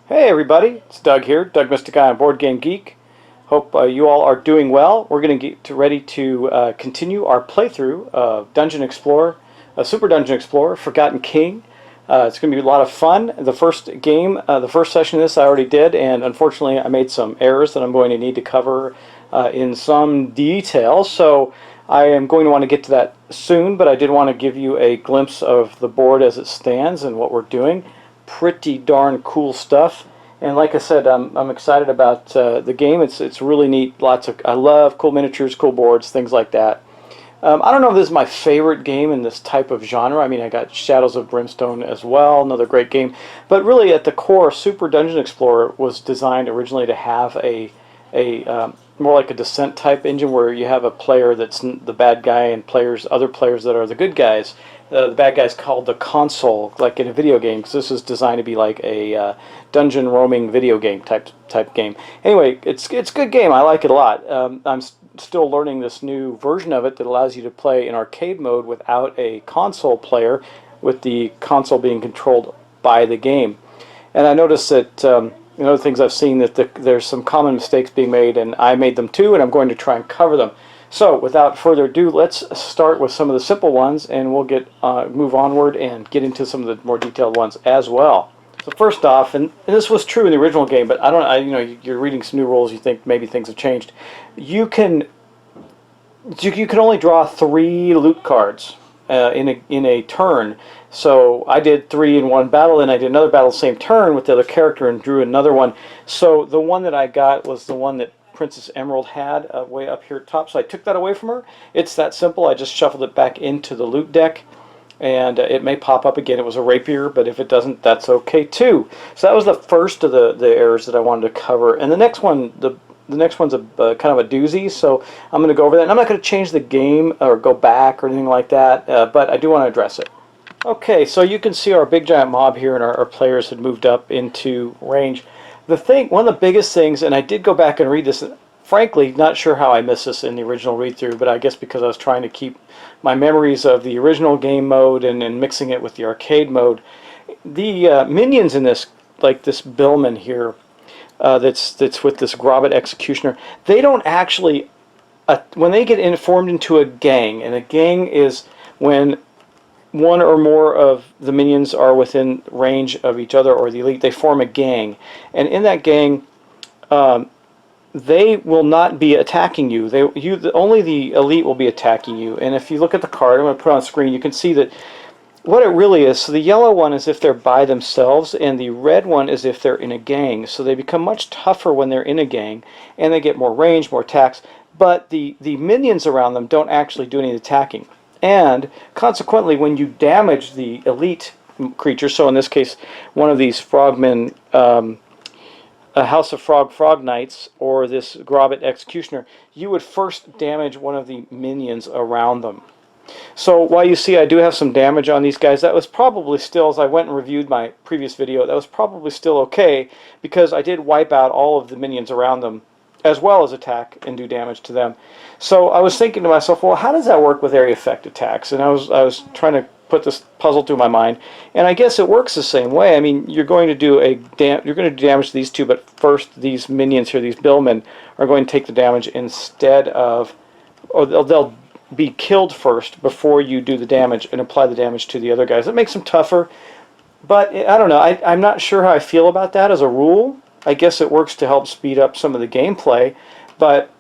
Hey everybody, it's Doug here, Doug Mystic Guy on Board Game Geek. Hope you all are doing well. We're going to get ready to continue our playthrough of Dungeon Explorer, Super Dungeon Explorer, Forgotten King. It's going to be a lot of fun. The first game, the first session of this I already did, and unfortunately I made some errors that I'm going to need to cover in some detail. So I am going to want to get to that soon, but I did want to give you a glimpse of the board as it stands and what we're doing. Pretty darn cool stuff, and like I said, I'm excited about the game. It's really neat. I love cool miniatures, cool boards, things like that. I don't know if this is my favorite game in this type of genre. I mean, I got Shadows of Brimstone as well, another great game. But really, at the core, Super Dungeon Explorer was designed originally to have a more like a Descent type engine, where you have a player that's the bad guy and other players that are the good guys. The bad guy's called the console, like in a video game, because this is designed to be like a dungeon roaming video game type game. Anyway, it's a good game. I like it a lot. I'm still learning this new version of it that allows you to play in arcade mode without a console player, with the console being controlled by the game. And I noticed that other things I've seen, that there's some common mistakes being made, and I made them too, and I'm going to try and cover them. So without further ado, let's start with some of the simple ones, and we'll move onward and get into some of the more detailed ones as well. So first off, and this was true in the original game, but you're reading some new rules, you think maybe things have changed. You can only draw 3 loot cards in a turn. So I did 3 in one battle, and I did another battle same turn with the other character and drew another one. So the one that I got was the one that Princess Emerald had way up here at top, so I took that away from her. It's that simple. I just shuffled it back into the loot deck, and it may pop up again. It was a rapier, but if it doesn't, that's okay too. So that was the first of the errors that I wanted to cover. And the next one, the next one's a kind of a doozy, so I'm going to go over that. And I'm not going to change the game or go back or anything like that, but I do want to address it. Okay, so you can see our big giant mob here, and our players had moved up into range. One of the biggest things, and I did go back and read this, and frankly, not sure how I missed this in the original read-through, but I guess because I was trying to keep my memories of the original game mode and mixing it with the arcade mode. The minions in this, like this billman here, that's with this Grobbet Executioner, they don't actually, when they get formed into a gang, and a gang is when one or more of the minions are within range of each other, or the elite, they form a gang. And in that gang, they will not be attacking you. Only the elite will be attacking you. And if you look at the card, I'm going to put it on screen, you can see that what it really is. So the yellow one is if they're by themselves, and the red one is if they're in a gang. So they become much tougher when they're in a gang, and they get more range, more attacks. But the minions around them don't actually do any attacking. And consequently, when you damage the elite creature, so in this case, one of these frogmen, a House of Frog Knights, or this Grobbet Executioner, you would first damage one of the minions around them. So while you see I do have some damage on these guys, that was probably still, as I went and reviewed my previous video, that was probably still okay, because I did wipe out all of the minions around them, as well as attack and do damage to them. So I was thinking to myself, well, how does that work with area effect attacks? And I was trying to put this puzzle through my mind, and I guess it works the same way. I mean, you're going to do damage to these two, but first these minions here, these billmen, are going to take the damage instead of, or they'll be killed first before you do the damage and apply the damage to the other guys. It makes them tougher, but I don't know. I'm not sure how I feel about that as a rule. I guess it works to help speed up some of the gameplay, but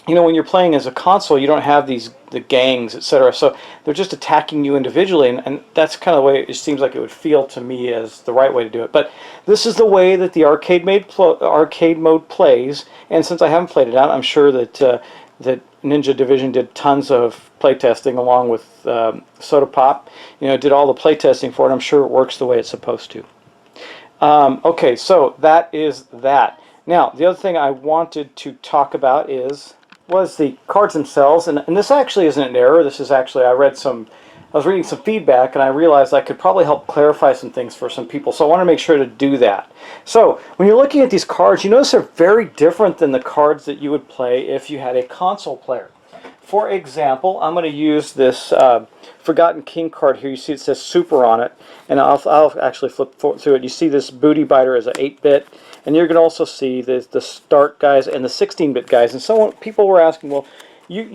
when you're playing as a console, you don't have the gangs, etc. So they're just attacking you individually, and that's kind of the way it seems like it would feel to me as the right way to do it. But this is the way that the arcade mode plays, and since I haven't played it out, I'm sure that that Ninja Division did tons of playtesting along with Soda Pop. Did all the playtesting for it. I'm sure it works the way it's supposed to. Okay, so that is that. Now, the other thing I wanted to talk about was the cards themselves, and this actually isn't an error. This is actually, I was reading some feedback, and I realized I could probably help clarify some things for some people, so I want to make sure to do that. So, when you're looking at these cards, you notice they're very different than the cards that you would play if you had a console player. For example, I'm going to use this Forgotten King card here. You see it says Super on it, and I'll actually flip through it. You see this Booty Biter as an 8-bit, and you're going to also see the Start guys and the 16-bit guys. And people were asking, well, you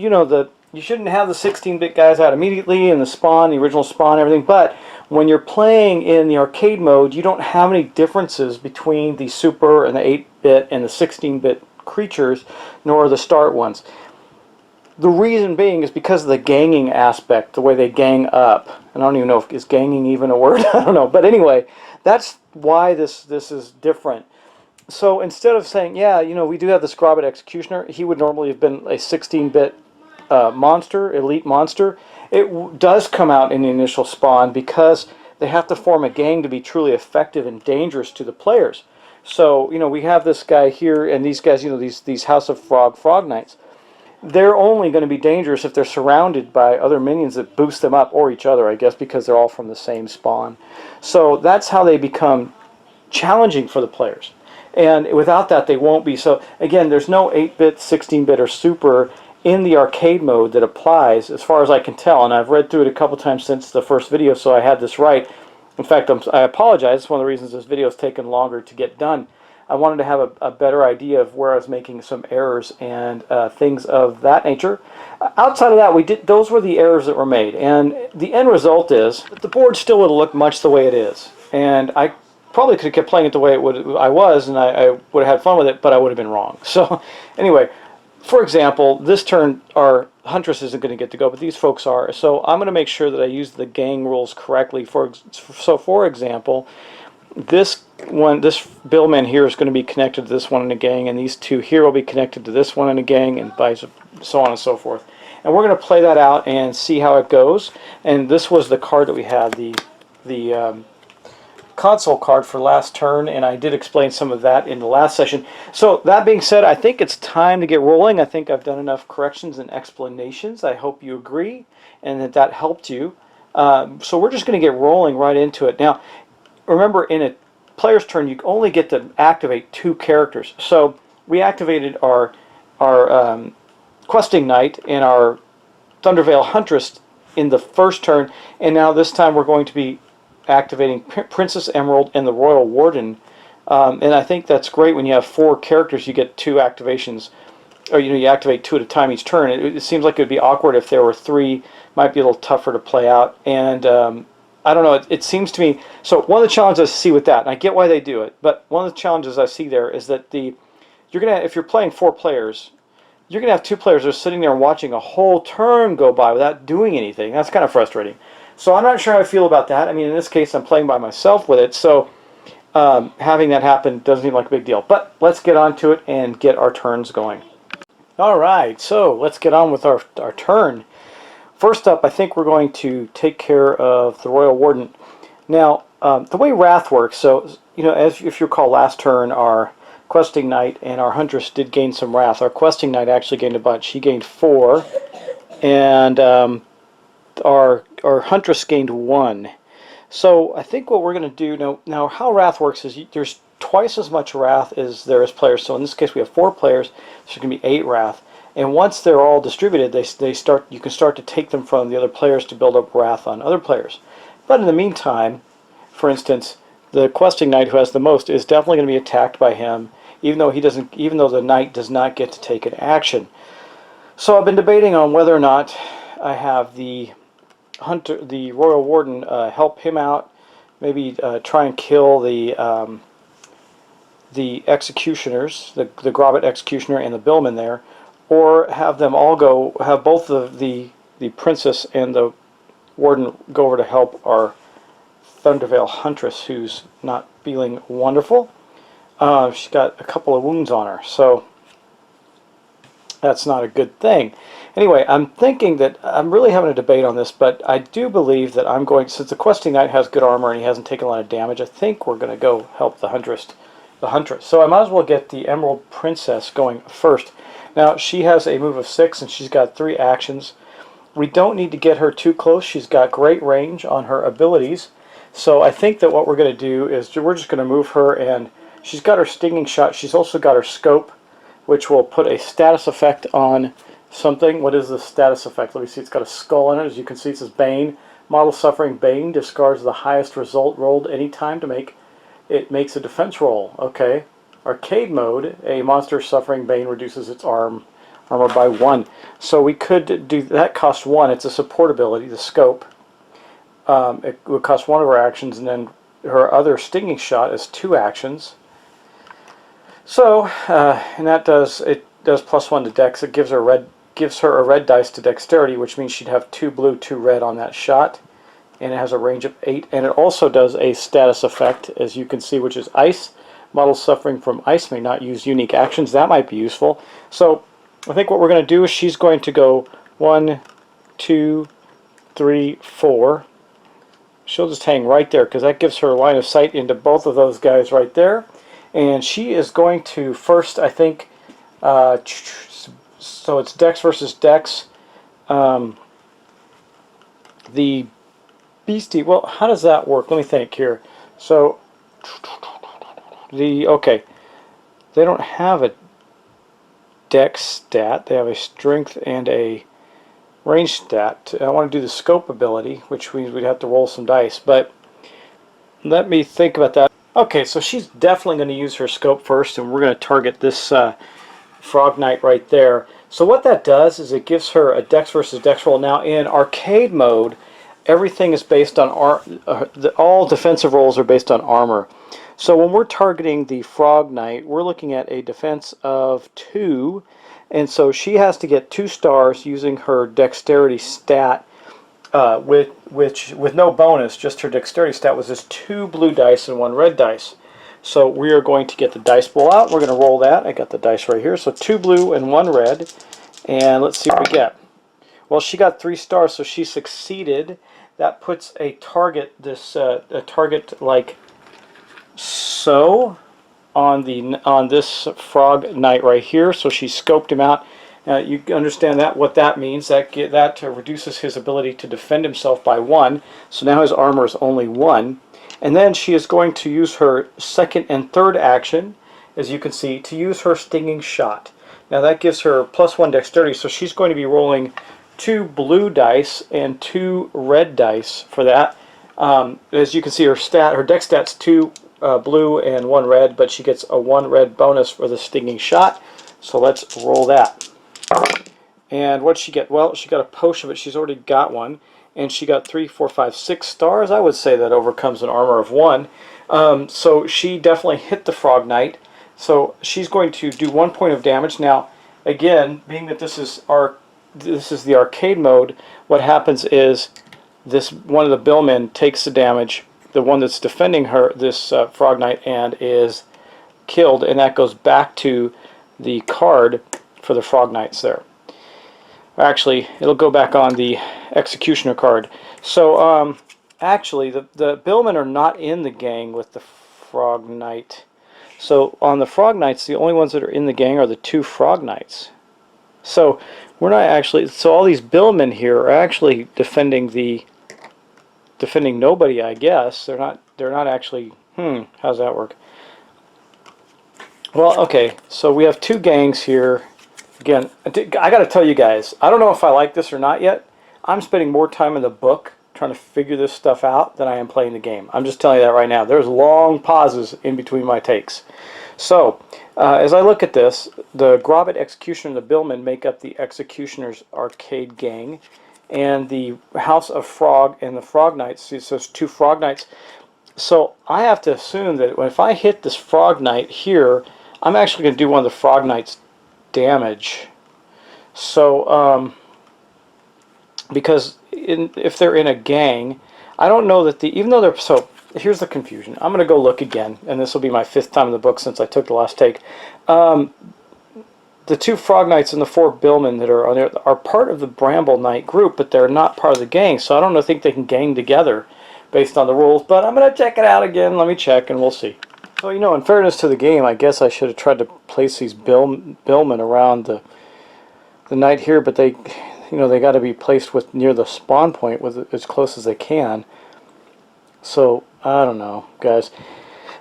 shouldn't have the 16-bit guys out immediately, and the original Spawn, everything, but when you're playing in the arcade mode, you don't have any differences between the Super and the 8-bit and the 16-bit creatures, nor the Start ones. The reason being is because of the ganging aspect, the way they gang up. And I don't even know if is ganging even a word. I don't know. But anyway, that's why this is different. So instead of saying, yeah, we do have this Grobbit Executioner, he would normally have been a 16-bit monster, elite monster. It does come out in the initial Spawn because they have to form a gang to be truly effective and dangerous to the players. So, we have this guy here, and these guys, these House of Frog Knights. They're only going to be dangerous if they're surrounded by other minions that boost them up, or each other, I guess, because they're all from the same spawn. So that's how they become challenging for the players. And without that, they won't be. So again, there's no 8-bit, 16-bit, or Super in the arcade mode that applies, as far as I can tell. And I've read through it a couple times since the first video, so I had this right. In fact, I apologize. It's one of the reasons this video has taken longer to get done. I wanted to have a better idea of where I was making some errors and things of that nature. Outside of that, those were the errors that were made, and the end result is that the board still would look much the way it is. And I probably could have kept playing it the way I was, and I would have had fun with it, but I would have been wrong. So anyway, for example, this turn our Huntress isn't going to get to go, but these folks are. So I'm going to make sure that I use the gang rules correctly. So for example, this billman here is going to be connected to this one in a gang, and these two here will be connected to this one in a gang, and so on and so forth. And we're going to play that out and see how it goes. And this was the card that we had, the console card for last turn, and I did explain some of that in the last session. So that being said, I think it's time to get rolling. I think I've done enough corrections and explanations. I hope you agree and that helped you. So we're just going to get rolling right into it. Now, remember, in a player's turn, you only get to activate 2 characters. So we activated our Questing Knight and our Thunderveil Huntress in the first turn, and now this time we're going to be activating Princess Emerald and the Royal Warden. And I think that's great. When you have 4 characters, you get 2 activations, or you activate 2 at a time each turn. It seems like it would be awkward if there were 3. Might be a little tougher to play out. And I don't know, it seems to me, so one of the challenges I see with that, and I get why they do it, but one of the challenges I see there is that if you're playing 4 players, you're going to have 2 players that are sitting there and watching a whole turn go by without doing anything. That's kind of frustrating. So I'm not sure how I feel about that. I mean, in this case, I'm playing by myself with it, so having that happen doesn't seem like a big deal. But let's get on to it and get our turns going. Alright, so let's get on with our turn. First up, I think we're going to take care of the Royal Warden. Now, the way Wrath works, so, as if you recall last turn, our Questing Knight and our Huntress did gain some Wrath. Our Questing Knight actually gained a bunch. He gained 4, and our Huntress gained 1. So I think what we're going to do, now how Wrath works is there's twice as much Wrath as there is players. So in this case we have 4 players, so there's going to be 8 Wrath. And once they're all distributed, you can start to take them from the other players to build up Wrath on other players. But in the meantime, for instance, the Questing Knight who has the most is definitely going to be attacked by him, even though the Knight does not get to take an action. So I've been debating on whether or not I have the Royal Warden help him out, maybe try and kill the executioners, the Grobbit Executioner and the Billman there, or have them all go, have both the Princess and the Warden go over to help our Thunderveil Huntress, who's not feeling wonderful. She's got a couple of wounds on her, so That's not a good thing. Anyway, I'm thinking that I'm really having a debate on this, but I do believe that I'm going, since the questing knight has good armor and he hasn't taken a lot of damage, I think we're going to go help the huntress. So I might as well get the Emerald Princess going first. Now, she has a move of 6 and she's got 3 actions. We don't need to get her too close. She's got great range on her abilities. So I think that what we're going to do is we're just going to move her, and she's got her stinging shot. She's also got her scope, which will put a status effect on something. What is the status effect? Let me see. It's got a skull in it. As you can see, it says Bane. Model suffering Bane discards the highest result rolled any time to make it makes a defense roll. Okay. Arcade mode, a monster suffering Bane reduces its armor by 1. So we could do that. Costs 1. It's a support ability, the scope. It would cost 1 of her actions, and then her other stinging shot is 2 actions. So, and that does +1 to Dex. It gives her a red dice to Dexterity, which means she'd have 2 blue, 2 red on that shot, and it has a range of 8. And it also does a status effect, as you can see, which is Ice. Models suffering from ice may not use unique actions. That might be useful. So, I think what we're going to do is she's going to go 1, 2, 3, 4. She'll just hang right there because that gives her line of sight into both of those guys right there. And she is going to first, I think, so it's Dex versus Dex. The beastie, well, how does that work? Let me think here. So, okay, they don't have a Dex stat. They have a Strength and a Range stat. I want to do the Scope ability, which means we'd have to roll some dice, but let me think about that. Okay, so she's definitely going to use her Scope first, and we're going to target this Frog Knight right there. So what that does is it gives her a Dex versus Dex roll. Now in arcade mode, everything is based on all defensive rolls are based on armor. So when we're targeting the Frog Knight, we're looking at a defense of 2, and so she has to get 2 stars using her Dexterity stat with no bonus. Just her Dexterity stat was just 2 blue dice and 1 red dice. So we are going to get the dice bowl out. We're going to roll that. I got the dice right here. So 2 blue and 1 red, and let's see what we get. Well, she got 3 stars, so she succeeded. That puts a target, a target like so on this Frog Knight right here. So she scoped him out. You understand that what that means? That reduces his ability to defend himself by 1. So now his armor is only 1. And then she is going to use her second and third action, as you can see, to use her stinging shot. Now that gives her +1 Dexterity. So she's going to be rolling 2 blue dice and 2 red dice for that. As you can see, her Dex stat's 2 blue and 1 red, but she gets a 1 red bonus for the stinging shot. So let's roll that. And what'd she get? Well, she got a potion, but she's already got one. And she got 3, 4, 5, 6 stars. I would say that overcomes an armor of 1. So she definitely hit the Frog Knight. So she's going to do 1 point of damage. Now, again, being that this is the arcade mode, what happens is one of the billmen takes the damage, the one that's defending her, this Frog Knight, and is killed, and that goes back to the card for the Frog Knights there. Actually, it'll go back on the Executioner card. So, actually, the billmen are not in the gang with the Frog Knight. So, on the Frog Knights, the only ones that are in the gang are the 2 Frog Knights. So, we're not actually... So, all these billmen here are actually defending nobody, I guess. They're not actually... how's that work? Well, okay, so we have 2 gangs here. Again, I got to tell you guys, I don't know if I like this or not yet. I'm spending more time in the book trying to figure this stuff out than I am playing the game. I'm just telling you that right now. There's long pauses in between my takes. So, as I look at this, the Grobbit Executioner and the Billmen make up the Executioner's arcade gang, and the House of Frog and the Frog Knights, so it's 2 Frog Knights. So I have to assume that if I hit this Frog Knight here, I'm actually going to do one of the Frog Knights damage. So, because if they're in a gang, I don't know that even though they're, so here's the confusion. I'm going to go look again, and this will be my 5th time in the book since I took the last take. the 2 Frog Knights and the 4 Billmen that are on there are part of the Bramble Knight group, but they're not part of the gang, so I don't think they can gang together based on the rules, but I'm going to check it out again. Let me check and we'll see. So, you know, in fairness to the game, I guess I should have tried to place these Billmen around the Knight here, but they, you know, they got to be placed with near the spawn point with as close as they can. So, I don't know, guys.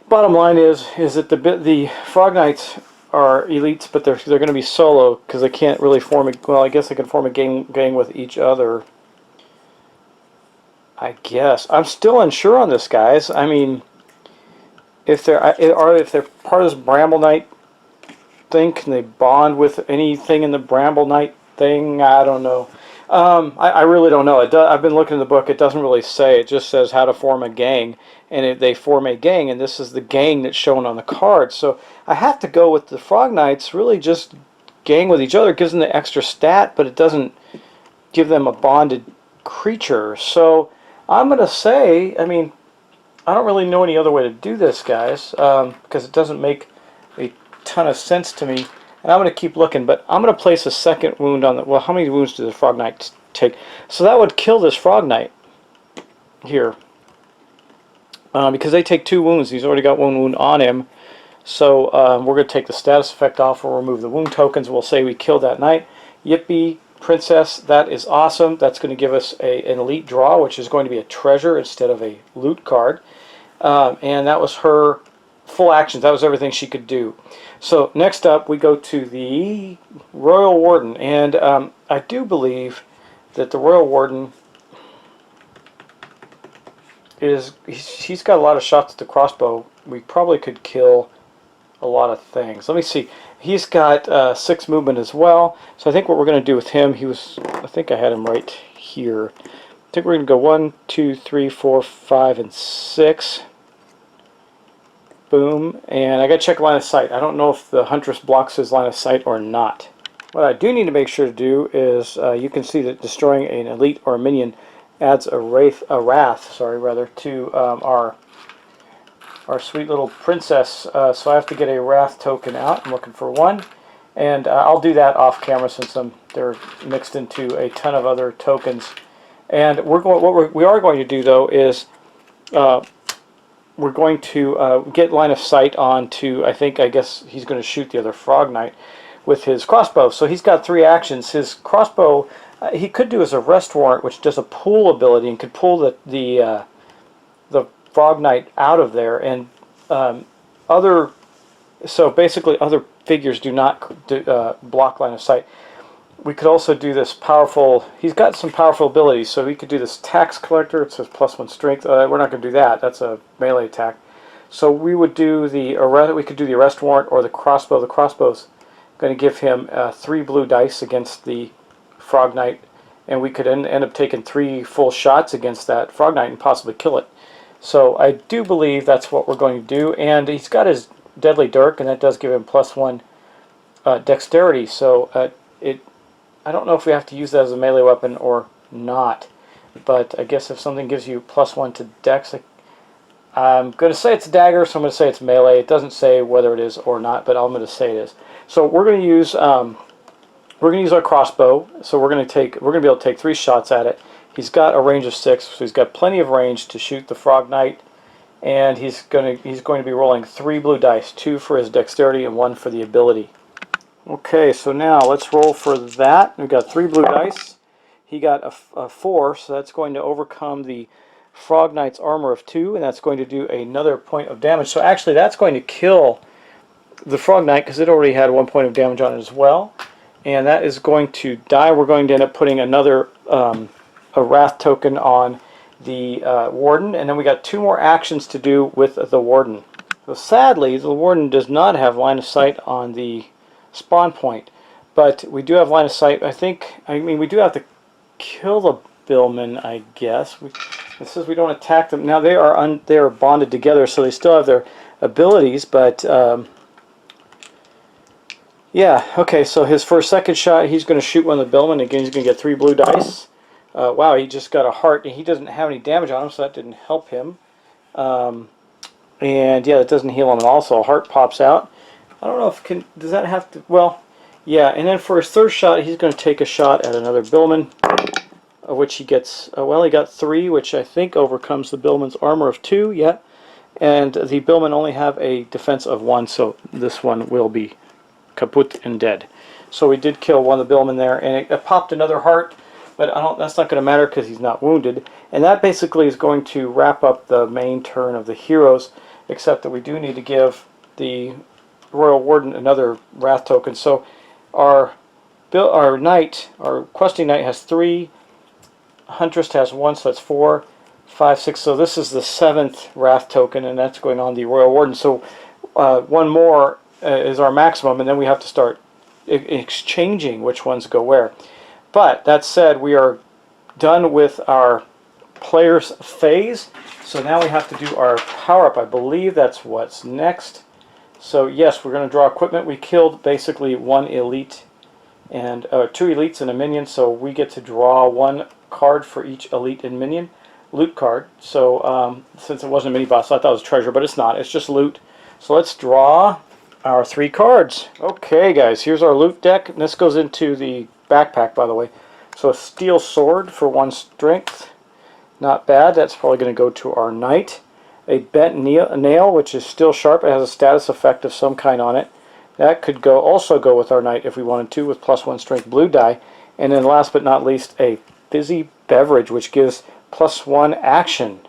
Bottom line is that the Frog Knights are elites, but they're going to be solo because they can't really form a, well, I guess they can form a gang with each other. I guess I'm still unsure on this, guys. I mean, if they're part of this Bramble Knight thing, can they bond with anything in the Bramble Knight thing? I don't know. I really don't know. I've been looking in the book. It doesn't really say. It just says how to form a gang, and they form a gang, and this is the gang that's shown on the card. So I have to go with the Frog Knights. Really, just gang with each other. It gives them the extra stat, but it doesn't give them a bonded creature. So I'm going to say, I mean, I don't really know any other way to do this, guys, because it doesn't make a ton of sense to me. And I'm going to keep looking, but I'm going to place a second wound on the, well, how many wounds do the Frog Knight take? So that would kill this Frog Knight here. Because they take 2 wounds. He's already got 1 wound on him. So we're going to take the status effect off. We'll remove the wound tokens. We'll say we killed that knight. Yippee, princess. That is awesome. That's going to give us an elite draw, which is going to be a treasure instead of a loot card. And that was her full actions. That was everything she could do. So next up we go to the Royal Warden, and I do believe that the Royal Warden he's got a lot of shots at the crossbow. We probably could kill a lot of things. Let me see. He's got 6 movement as well. So I think what we're going to do with him, I think I had him right here. I think we're going to go 1, 2, 3, 4, 5, and 6. Boom, and I got to check line of sight. I don't know if the Huntress blocks his line of sight or not. What I do need to make sure to do is, you can see that destroying an elite or a minion adds a wrath, to our sweet little princess. So I have to get a wrath token out. I'm looking for 1, and I'll do that off camera since they're mixed into a ton of other tokens. And what we are going to do though is we're going to get line of sight on to, I guess he's going to shoot the other Frog Knight with his crossbow. So he's got 3 actions. His crossbow, he could do as a Arrest Warrant, which does a pull ability and could pull the Frog Knight out of there. And so basically other figures do not block line of sight. We could also do this powerful, he's got some powerful abilities, so we could do this Tax Collector. It says +1 strength. We're not going to do that. That's a melee attack. So we would do we could do the Arrest Warrant or the crossbow. The crossbow's going to give him 3 blue dice against the Frog Knight, and we could end up taking 3 full shots against that Frog Knight and possibly kill it. So I do believe that's what we're going to do, and he's got his Deadly Dirk, and that does give him +1 dexterity. So I don't know if we have to use that as a melee weapon or not, but I guess if something gives you +1 to dex, I'm going to say it's a dagger, so I'm going to say it's melee. It doesn't say whether it is or not, but I'm going to say it is. So we're going to use our crossbow. So we're going to be able to take 3 shots at it. He's got a range of 6, so he's got plenty of range to shoot the Frog Knight, and he's going to be rolling 3 blue dice, 2 for his dexterity and 1 for the ability. Okay, so now let's roll for that. We've got 3 blue dice. He got a 4, so that's going to overcome the Frog Knight's armor of 2, and that's going to do another point of damage. So actually that's going to kill the Frog Knight because it already had 1 point of damage on it as well. And that is going to die. We're going to end up putting another a Wrath token on the Warden, and then we got 2 more actions to do with the Warden. So sadly, the Warden does not have line of sight on the spawn point, but we do have line of sight. I mean we do have to kill the Billmen, I guess. It says we don't attack them. Now they are bonded together, so they still have their abilities, but yeah, okay, so his second shot, he's going to shoot one of the Billmen. Again, he's going to get 3 blue dice. Wow, he just got a heart, and he doesn't have any damage on him, so that didn't help him. And yeah, it doesn't heal him at all, so a heart pops out. I don't know if does that have to, well, Yeah, and then for his third shot, he's going to take a shot at another Billman, of which he gets, well, he got 3, which I think overcomes the Billman's armor of 2, yeah. And the Billman only have a defense of 1, so this one will be kaput and dead. So we did kill one of the Billmen there, and it popped another heart, but that's not going to matter because he's not wounded. And that basically is going to wrap up the main turn of the heroes, except that we do need to give the Royal Warden another Wrath token. So our knight, our questing knight, has 3. Huntress has 1, so that's 4, 5, 6. So this is the 7th Wrath token, and that's going on the Royal Warden. So one more is our maximum, and then we have to start exchanging which ones go where. But that said, we are done with our player's phase. So now we have to do our power-up. I believe that's what's next. So yes, we're going to draw equipment. We killed basically 1 elite and 2 elites and a minion, so we get to draw 1 card for each elite and minion. Loot card. So since it wasn't a mini boss, I thought it was treasure, but it's not. It's just loot. So let's draw our 3 cards. Okay, guys, here's our loot deck. And this goes into the backpack, by the way. So a steel sword for 1 strength. Not bad. That's probably going to go to our knight. A bent nail, which is still sharp. It has a status effect of some kind on it. That could also go with our knight if we wanted to, with +1 strength blue die. And then last but not least, a fizzy beverage, which gives +1 action.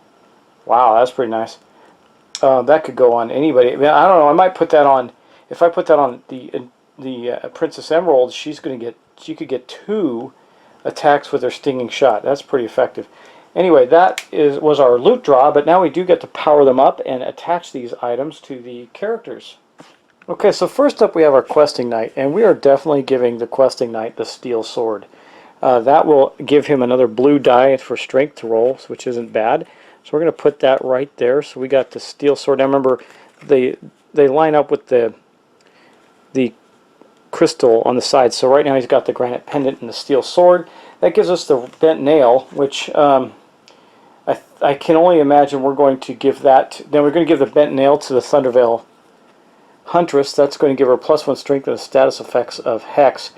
Wow, that's pretty nice. That could go on anybody. I mean, I don't know. I might put that on. If I put that on the Princess Emerald, she could get 2 attacks with her stinging shot. That's pretty effective. Anyway, that was our loot draw, but now we do get to power them up and attach these items to the characters. Okay, so first up we have our questing knight, and we are definitely giving the questing knight the steel sword. That will give him another blue die for strength to roll, which isn't bad. So we're going to put that right there. So we got the steel sword. Now remember, they line up with the crystal on the side. So right now he's got the granite pendant and the steel sword. That gives us the bent nail, which I can only imagine we're going to give that. Then we're going to give the bent nail to the Thundervale Huntress. That's going to give her +1 strength and the status effects of Hex.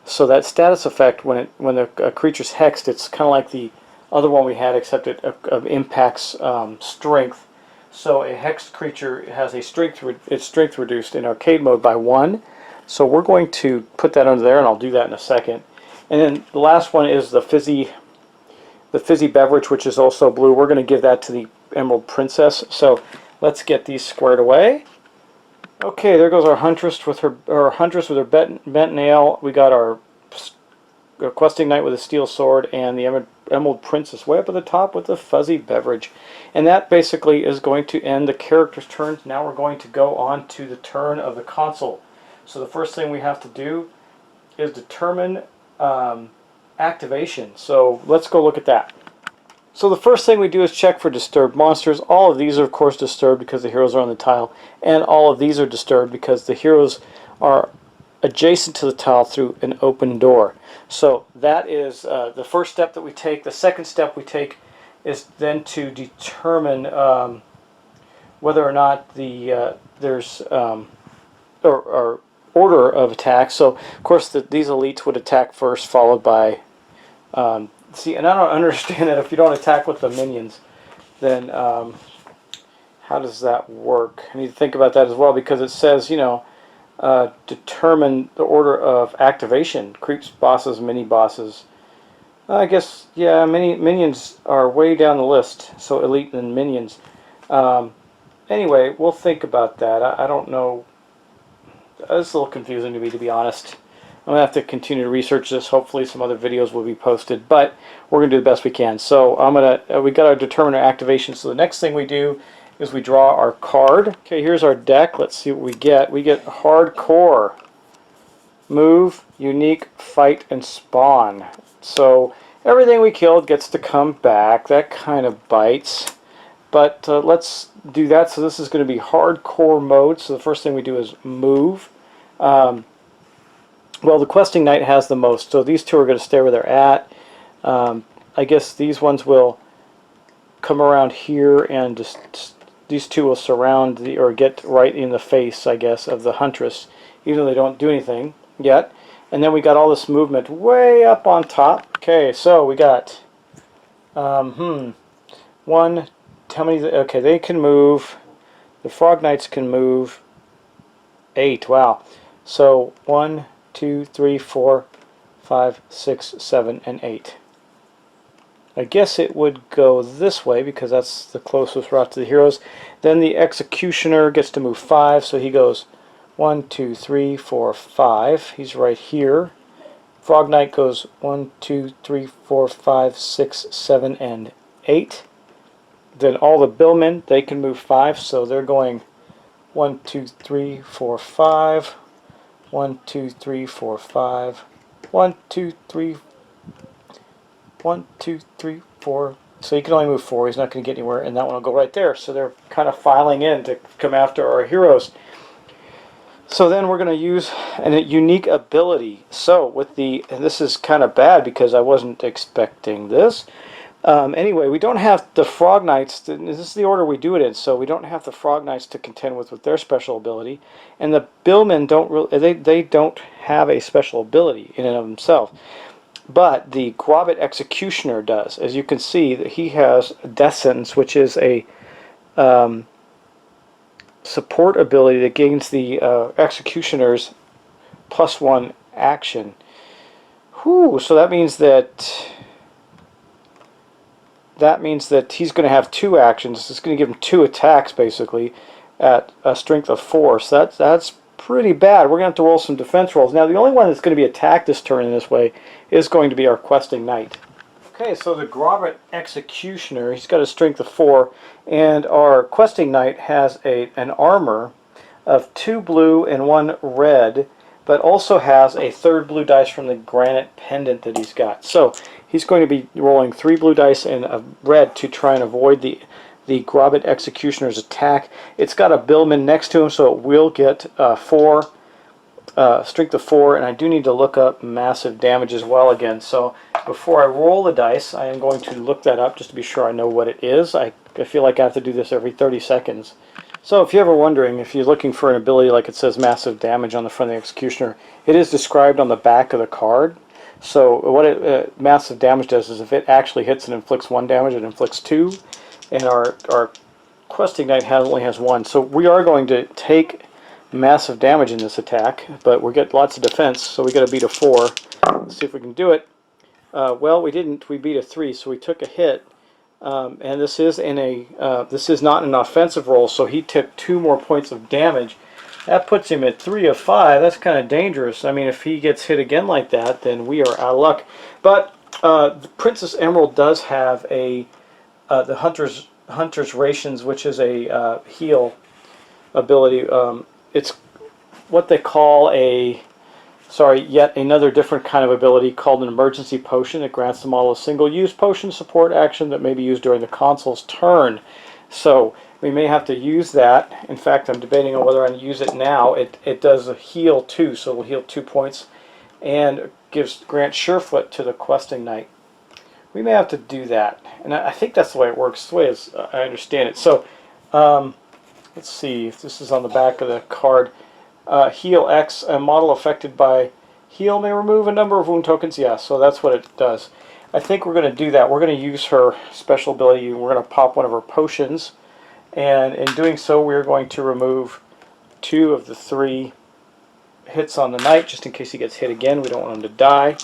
So that status effect, when the creature's hexed, it's kind of like the other one we had, except it impacts strength. So a hexed creature has its strength reduced in arcade mode by 1. So we're going to put that under there, and I'll do that in a second. And then the last one is the fizzy beverage, which is also blue. We're going to give that to the Emerald Princess. So let's get these squared away. Okay, there goes our Huntress with her bent nail. We got our questing knight with a steel sword, and the Emerald Princess way up at the top with the fuzzy beverage. And that basically is going to end the character's turns. Now we're going to go on to the turn of the console. So the first thing we have to do is determine activation. So let's go look at that. So the first thing we do is check for disturbed monsters. All of these are of course disturbed because the heroes are on the tile, and all of these are disturbed because the heroes are adjacent to the tile through an open door. So that is the first step that we take. The second step we take is then to determine whether or not there's or order of attack. So of course these elites would attack first, followed by see, and I don't understand that if you don't attack with the minions, then how does that work? I need to think about that as well, because it says, you know, determine the order of activation. Creeps, bosses, mini bosses. I guess, yeah, minions are way down the list, so elite and minions. Anyway, we'll think about that. I don't know. It's a little confusing to me, to be honest. I'm going to have to continue to research this. Hopefully some other videos will be posted, but we're going to do the best we can. So we got to determine our activation. So the next thing we do is we draw our card. Okay, here's our deck. Let's see what we get. We get Hardcore, Move, Unique, Fight, and Spawn. So everything we killed gets to come back. That kind of bites. But let's do that. So this is going to be Hardcore mode. So the first thing we do is Move. Well, the questing knight has the most, so these two are going to stay where they're at. I guess these ones will come around here, and just these two will surround or get right in the face, I guess, of the Huntress, even though they don't do anything yet. And then we got all this movement way up on top. Okay, so we got one. How many? Okay, they can move. The Frog Knights can move 8. Wow. So 1, 2, 3, 4, 5, 6, 7, and 8. I guess it would go this way because that's the closest route to the heroes. Then the Executioner gets to move 5, so he goes 1, 2, 3, 4, 5. He's right here. Frog Knight goes 1, 2, 3, 4, 5, 6, 7, and 8. Then all the Billmen, they can move 5, so they're going 1, 2, 3, 4, 5. 1, 2, 3, 4, 5. 1, 2, 3, 1, 2, 3, 4. So he can only move 4. He's not going to get anywhere, and that one will go right there. So they're kind of filing in to come after our heroes. So then we're going to use a unique ability. So with and this is kind of bad because I wasn't expecting this. Anyway, we don't have the Frog Knights. This is the order we do it in. So we don't have the Frog Knights to contend with their special ability, and the Billmen don't really. They don't have a special ability in and of themselves. But the Grobbit Executioner does. As you can see, that he has Death Sentence, which is a support ability that gains the Executioner's +1 action. Whew, so that means that he's going to have 2 actions. It's going to give him 2 attacks basically at a strength of 4. So that's pretty bad. We're going to have to roll some defense rolls. Now the only one that's going to be attacked this turn in this way is going to be our Questing Knight. Okay, so the Grobbit Executioner, he's got a strength of 4, and our Questing Knight has an armor of 2 blue and 1 red, but also has a 3rd blue dice from the granite pendant that he's got. So he's going to be rolling 3 blue dice and a red to try and avoid the Grobbit Executioner's attack. It's got a Billman next to him, so it will get 4. Strength of 4, and I do need to look up massive damage as well again. So before I roll the dice, I am going to look that up just to be sure I know what it is. I feel like I have to do this every 30 seconds. So if you're ever wondering, if you're looking for an ability like it says massive damage on the front of the Executioner, it is described on the back of the card. So what massive damage does is if it actually hits and inflicts 1 damage, it inflicts 2. And our Questing Knight only has 1. So we are going to take massive damage in this attack, but we get lots of defense, so we got to beat a 4. Let's see if we can do it. Well, we didn't. We beat a 3, so we took a hit. And this is not an offensive roll, so he took 2 more points of damage. That puts him at 3 of 5. That's kind of dangerous. I mean, if he gets hit again like that, then we are out of luck. But the Princess Emerald does have the Hunter's Rations, which is a heal ability. It's what they call yet another different kind of ability called an emergency potion. It grants the model a single-use potion support action that may be used during the console's turn. So we may have to use that. In fact, I'm debating on whether I use it now. It does a heal too, so it will heal 2 points and grants Surefoot to the Questing Knight. We may have to do that, and I think that's the way it works, the way I understand it. So let's see if this is on the back of the card. Heal X, a model affected by heal may remove a number of wound tokens. Yeah, so that's what it does. I think we're going to do that. We're going to use her special ability. We're going to pop one of her potions, and in doing so, we're going to remove 2 of the 3 hits on the knight, just in case he gets hit again. We don't want him to die.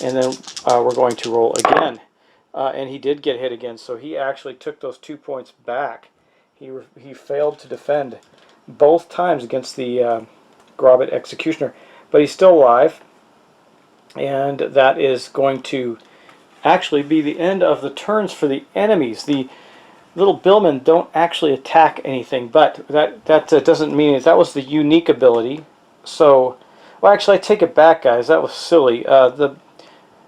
And then we're going to roll again. And he did get hit again, so he actually took those 2 points back. He failed to defend both times against the Grobbit Executioner, but he's still alive, and that is going to actually be the end of the turns for the enemies. The little Billmen don't actually attack anything, but that doesn't mean that was the unique ability. So, well, actually, I take it back, guys. That was silly. The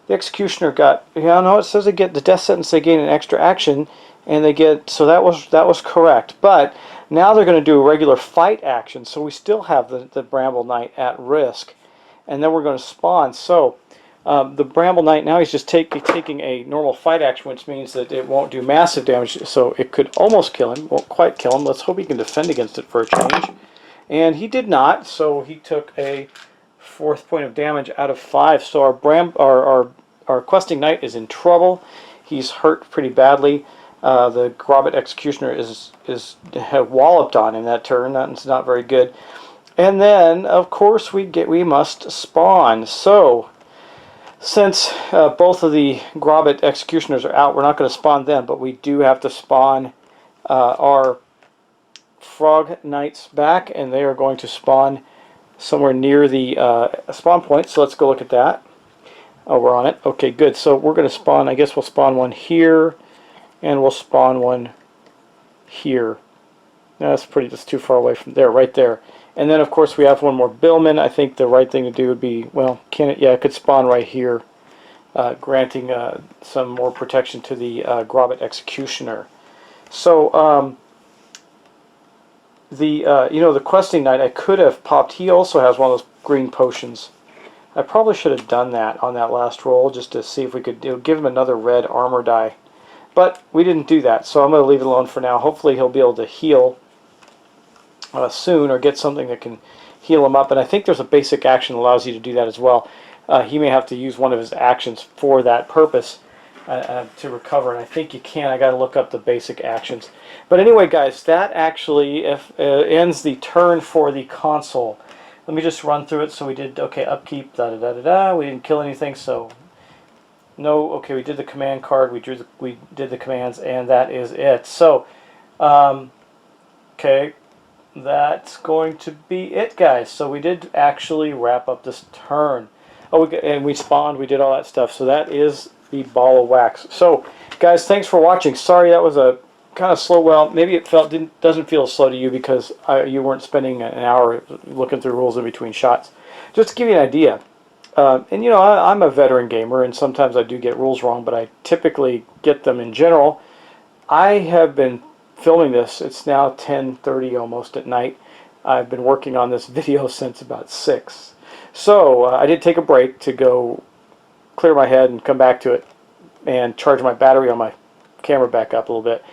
Executioner got, no, it says they get the death sentence. They gain an extra action, and they get, so that was correct. But now they're going to do a regular fight action, so we still have the Bramble Knight at risk, and then we're going to spawn. So the Bramble Knight now he's just taking a normal fight action, which means that it won't do massive damage. So it could almost kill him, won't quite kill him. Let's hope he can defend against it for a change. And he did not, so he took a 4th point of damage out of 5. So our questing knight is in trouble. He's hurt pretty badly. The Grobit Executioner is walloped on him that turn. That's not very good. And then, of course, we must spawn. So, since both of the Grobit Executioners are out, we're not going to spawn them, but we do have to spawn our Frog Knights back, and they are going to spawn somewhere near the spawn point. So let's go look at that. Oh, we're on it. Okay, good. So we're going to spawn, I guess we'll spawn one here, and we'll spawn one here. That's too far away from there, right there. And then, of course, we have one more Billman. I think the right thing to do would be, well, yeah, it could spawn right here, granting some more protection to the Grobit Executioner. So, the questing knight I could have popped. He also has one of those green potions. I probably should have done that on that last roll just to see if we could give him another red armor die. But we didn't do that, so I'm going to leave it alone for now. Hopefully he'll be able to heal soon, or get something that can heal him up. And I think there's a basic action that allows you to do that as well. He may have to use one of his actions for that purpose to recover, and I think you can. I got to look up the basic actions. But anyway, guys, that actually ends the turn for the console. Let me just run through it. So we did, okay, upkeep, da-da-da-da-da. We didn't kill anything, so no. Okay, we did the command card. We did the commands, and that is it. So, okay, that's going to be it, guys. So we did actually wrap up this turn. Oh, and we spawned. We did all that stuff. So that is the ball of wax. So, guys, thanks for watching. Sorry that was a kind of slow. Well, maybe it doesn't feel slow to you because you weren't spending an hour looking through rules in between shots. Just to give you an idea, and you know, I'm a veteran gamer, and sometimes I do get rules wrong, but I typically get them in general. I have been filming this. It's now 10:30 almost at night. I've been working on this video since about 6. So I did take a break to go clear my head and come back to it and charge my battery on my camera back up a little bit.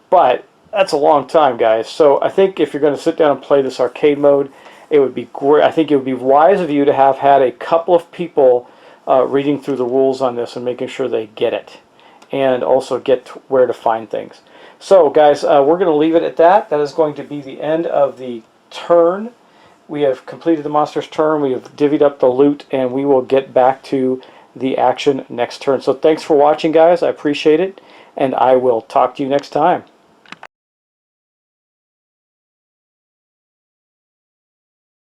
But that's a long time, guys. So I think if you're going to sit down and play this arcade mode, it would be great. I think it would be wise of you to have had a couple of people reading through the rules on this and making sure they get it, and also get where to find things. So, guys, we're going to leave it at that. That is going to be the end of the turn. We have completed the monster's turn. We have divvied up the loot, and we will get back to the action next turn. So thanks for watching, guys. I appreciate it, and I will talk to you next time.